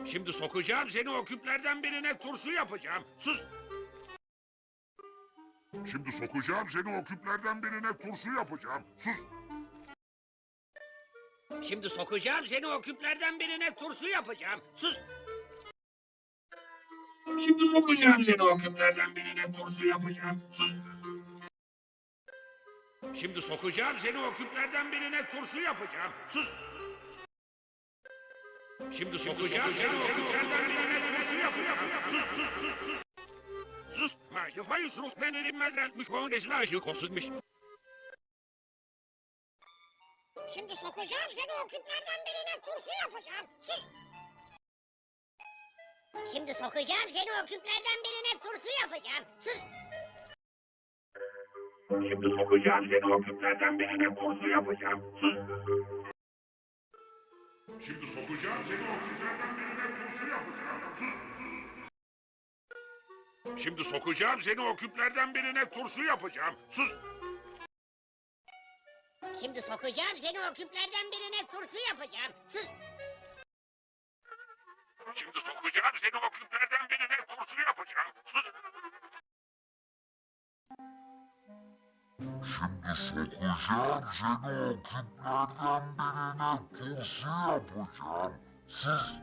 Şimdi sokacağım seni o küplerden birine, turşu yapacağım. Sus! Şimdi sokacağım seni o küplerden birine, turşu yapacağım. Sus! Şimdi sokacağım seni o küplerden birine, turşu yapacağım. Sus! Şimdi sokacağım seni o küplerden birine, turşu yapacağım. Sus! Şimdi sokacağım seni o küplerden birine, turşu yapacağım. Sus! Şimdi sokacağım seni o küplerden birine, turşu yapacağım. Sus sus sus sus! Sus! Maalesef hayırsız beni dinmezlenmiş, bana resmi aşık olsunmuş. Şimdi sokacağım seni o küplerden birine, turşu yapacağım. Sus! Şimdi sokacağım seni o küplerden birine, turşu yapacağım. Sus! Şimdi sokacağım seni o küplerden birine, turşu yapacağım. Sus! Şimdi sokacağım seni o küplerden birine, turşu yapacağım. Sus! Şimdi sokacağım seni o küplerden birine, turşu yapacağım. Sus! Şimdi sokacağım seni o küplerden birine, turşu yapacağım. Sus! Şimdi sokacağım seni o küplerden birine, turşu yapacağım. Sus! Şimdi sokacağım seni o küplerden birine, turşu yapacağım. Sus!